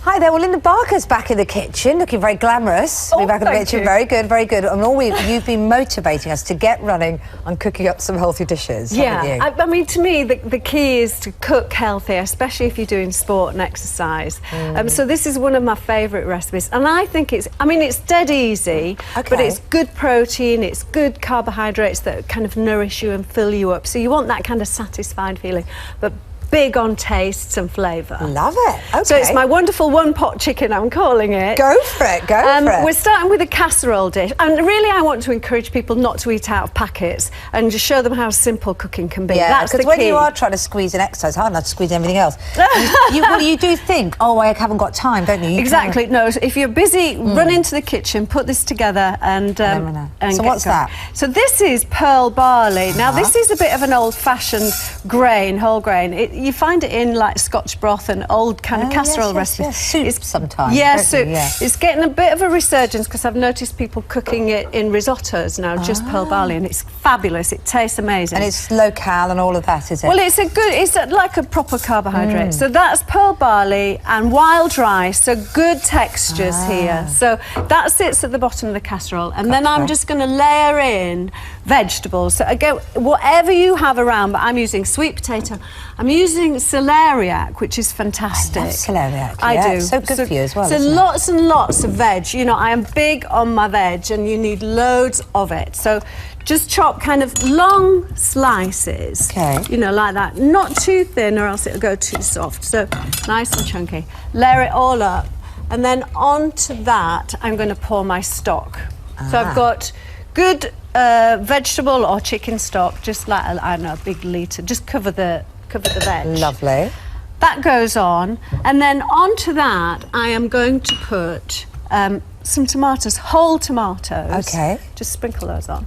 Hi there. Well, Linda Barker's back in the kitchen, looking very glamorous. Oh, We're back in the thank kitchen. you. Very good, very good. And you've been motivating us to get running and cooking up some healthy dishes, haven't you? I mean, to me, the key is to cook healthy, especially if you're doing sport and exercise. So this is one of my favourite recipes, and I think it's dead easy, but it's good protein, it's good carbohydrates that kind of nourish you and fill you up. So you want that kind of satisfied feeling, but big on tastes and flavour. Love it. Okay. So it's my wonderful one-pot chicken, I'm calling it. Go for it, go for it. We're starting with a casserole dish. And really, I want to encourage people not to eat out of packets and just show them how simple cooking can be. Yeah, that's the key. because when you are trying to squeeze an exercise, it's hard enough to squeeze everything else. you do think, oh, I haven't got time, don't you? Exactly. No, if you're busy, run into the kitchen, put this together and so what's that? So this is pearl barley. Now, this is a bit of an old-fashioned grain, whole grain. You find it in like Scotch broth and old kind of casserole recipes. Yes. Soup sometimes. Yeah, soup. Yeah. It's getting a bit of a resurgence because I've noticed people cooking it in risottos now, just pearl barley, and it's fabulous. It tastes amazing. And it's low-cal and all of that, is it? Well, it's like a proper carbohydrate. So that's pearl barley and wild rice, so good textures here. So that sits at the bottom of the casserole, and then I'm just going to layer in vegetables. So again, whatever you have around, but I'm using sweet potato. I'm using celeriac, which is fantastic. I love celeriac. I do. It's so good for you as well. So lots and lots of veg. You know, I am big on my veg, and you need loads of it. So just chop kind of long slices. Okay. You know, like that. Not too thin, or else it'll go too soft. So nice and chunky. Layer it all up, and then onto that, I'm going to pour my stock. So I've got good vegetable or chicken stock, just like I don't know, a big litre. Just cover the veg. Lovely. That goes on, and then onto that I am going to put some tomatoes, whole tomatoes. Okay. Just sprinkle those on.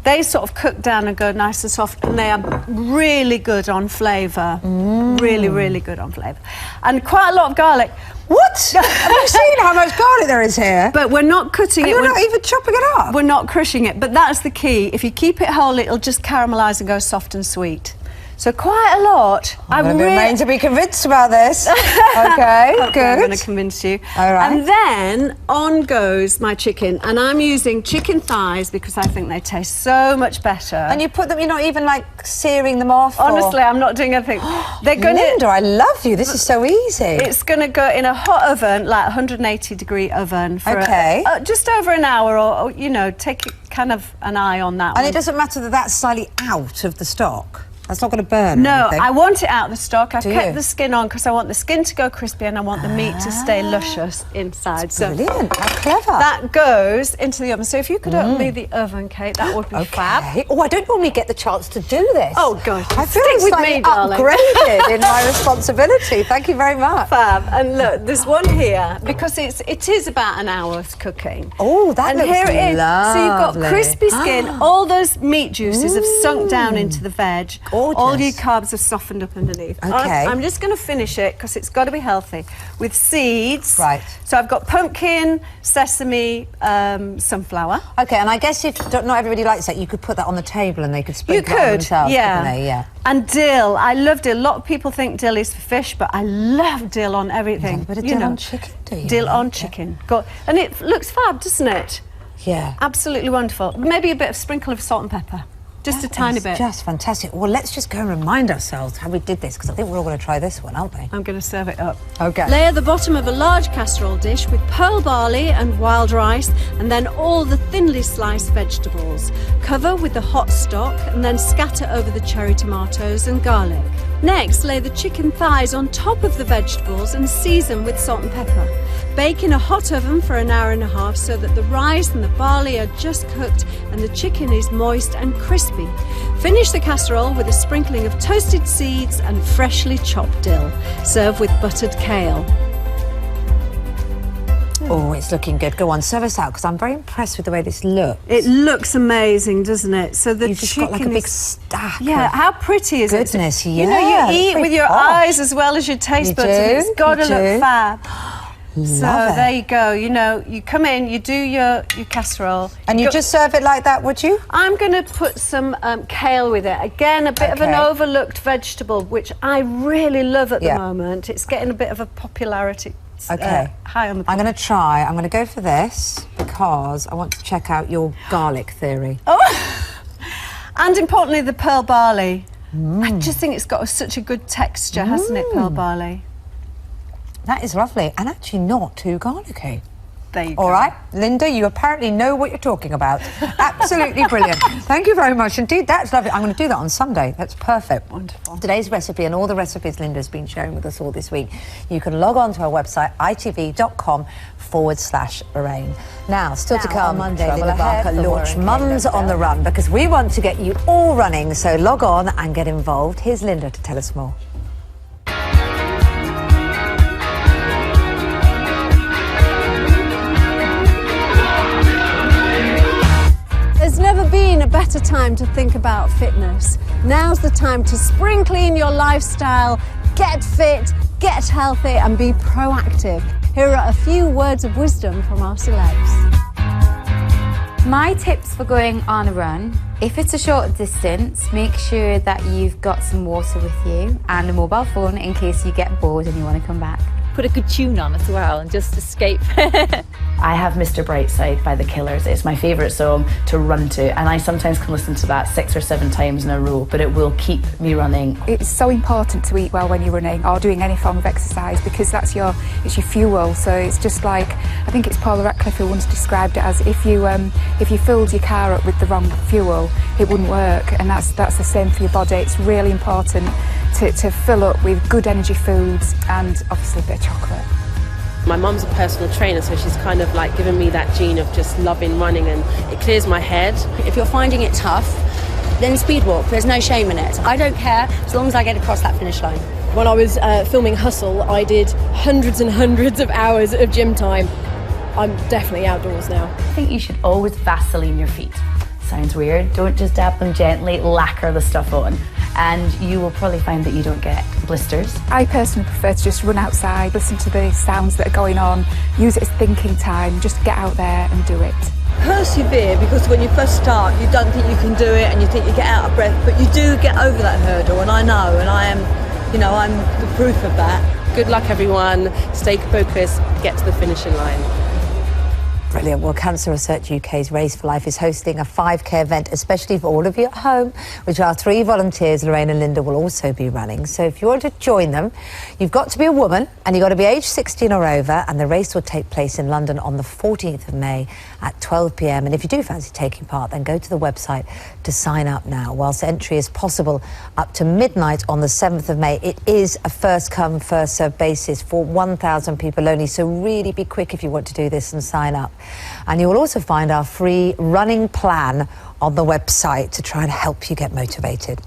They sort of cook down and go nice and soft, and they are really good on flavour. Really, really good on flavour. And quite a lot of garlic. What? Have you seen how much garlic there is here? But we're not cutting it. You're not even chopping it up? We're not crushing it, but that's the key. If you keep it whole, it'll just caramelise and go soft and sweet. So quite a lot. I'm going to be convinced about this. Okay, good. I'm going to convince you. All right. And then on goes my chicken, and I'm using chicken thighs because I think they taste so much better. And you put them, you're not even like searing them off? Honestly, I'm not doing anything. They're going Linda, I love you. This is so easy. It's going to go in a hot oven, like 180-degree oven, for just over an hour, or you know, take kind of an eye on that. And it doesn't matter that that's slightly out of the stock. That's not going to burn. No, or anything. I want it out of the stock. I've kept you? the skin on because I want the skin to go crispy and I want the meat to stay luscious inside. So brilliant, how clever. That goes into the oven. So if you could open me the oven, Kate, that would be fab. Oh, I don't normally get the chance to do this. Oh, gosh. I feel Stick with slightly me, darling. upgraded in my responsibility. Thank you very much. Fab. And look, there's one here because it is about an hour's cooking. Oh, that and looks here it is. lovely. So you've got crispy skin. All those meat juices have sunk down into the veg. Gorgeous. All your carbs have softened up underneath. Okay. I'm just going to finish it because it's got to be healthy with seeds. Right. So I've got pumpkin, sesame, sunflower. Okay, and I guess if not everybody likes that, you could put that on the table and they could sprinkle it on themselves, couldn't they? Yeah. And dill. I love dill. A lot of people think dill is for fish, but I love dill on everything. But dill on chicken, do you? Dill on chicken. And it looks fab, doesn't it? Yeah. Absolutely wonderful. Maybe a bit of sprinkle of salt and pepper. Just a tiny bit. Just fantastic. Well, let's just go and remind ourselves how we did this, because I think we're all going to try this one, aren't we? I'm going to serve it up. Okay. Layer the bottom of a large casserole dish with pearl barley and wild rice, and then all the thinly sliced vegetables. Cover with the hot stock and then scatter over the cherry tomatoes and garlic. Next, lay the chicken thighs on top of the vegetables and season with salt and pepper. Bake in a hot oven for an hour and a half so that the rice and the barley are just cooked and the chicken is moist and crispy. Finish the casserole with a sprinkling of toasted seeds and freshly chopped dill. Serve with buttered kale. Oh, it's looking good. Go on, serve us out, because I'm very impressed with the way this looks. It looks amazing, doesn't it? So the You've just chicken got like a big stack. Yeah, of how pretty is goodness, it? yeah. You know, you eat very with your posh. eyes as well as your taste You buds, and do, it's got to you look do. fab. So there you go. You know, you come in, you do your casserole. And you just serve it like that, would you? I'm going to put some kale with it. Again, a bit of an overlooked vegetable, which I really love at the moment. It's getting a bit of a popularity high on the... I'm going to try. I'm going to go for this because I want to check out your garlic theory. Oh! And importantly, the pearl barley. I just think it's got such a good texture, hasn't it, pearl barley? That is lovely and actually not too garlicky. There you go. All right, Linda, you apparently know what you're talking about. Absolutely brilliant. Thank you very much indeed. That's lovely. I'm going to do that on Sunday. That's perfect. Wonderful. Today's recipe and all the recipes Linda's been sharing with us all this week, you can log on to our website, itv.com/Lorraine. Now, still to come, Monday, Linda Barker launch Mums on the Run, because we want to get you all running. So log on and get involved. Here's Linda to tell us more. There's never been a better time to think about fitness. Now's the time to spring clean your lifestyle, get fit, get healthy and be proactive. Here are a few words of wisdom from our celebs. My tips for going on a run: if it's a short distance, make sure that you've got some water with you and a mobile phone in case you get bored and you want to come back. Put a good tune on as well and just escape. I have Mr. Brightside by the Killers. It's my favourite song to run to, and I sometimes can listen to that 6 or 7 times in a row, but it will keep me running. It's so important to eat well when you're running or doing any form of exercise, because it's your fuel. So it's just like, I think it's Paula Radcliffe who once described it as if you filled your car up with the wrong fuel, it wouldn't work, and that's the same for your body. It's really important to fill up with good energy foods and obviously a bit of chocolate. My mum's a personal trainer, so she's kind of like given me that gene of just loving running, and it clears my head. If you're finding it tough, then speed walk. There's no shame in it. I don't care as long as I get across that finish line. When I was filming Hustle, I did hundreds and hundreds of hours of gym time. I'm definitely outdoors now. I think you should always Vaseline your feet. Sounds weird. Don't just dab them gently, lacquer the stuff on, and you will probably find that you don't get blisters. I personally prefer to just run outside, listen to the sounds that are going on, use it as thinking time, just get out there and do it. Persevere, because when you first start you don't think you can do it and you think you get out of breath, but you do get over that hurdle, and I know, and I am, I'm the proof of that. Good luck everyone, stay focused, get to the finishing line. Brilliant. Well, Cancer Research UK's Race for Life is hosting a 5K event, especially for all of you at home, which our 3 volunteers, Lorraine and Linda, will also be running. So if you want to join them, you've got to be a woman and you've got to be aged 16 or over, and the race will take place in London on the 14th of May at 12 p.m. And if you do fancy taking part, then go to the website to sign up now. Whilst entry is possible up to midnight on the 7th of May, it is a first-come, first-served basis for 1,000 people only. So really be quick if you want to do this and sign up. And you will also find our free running plan on the website to try and help you get motivated.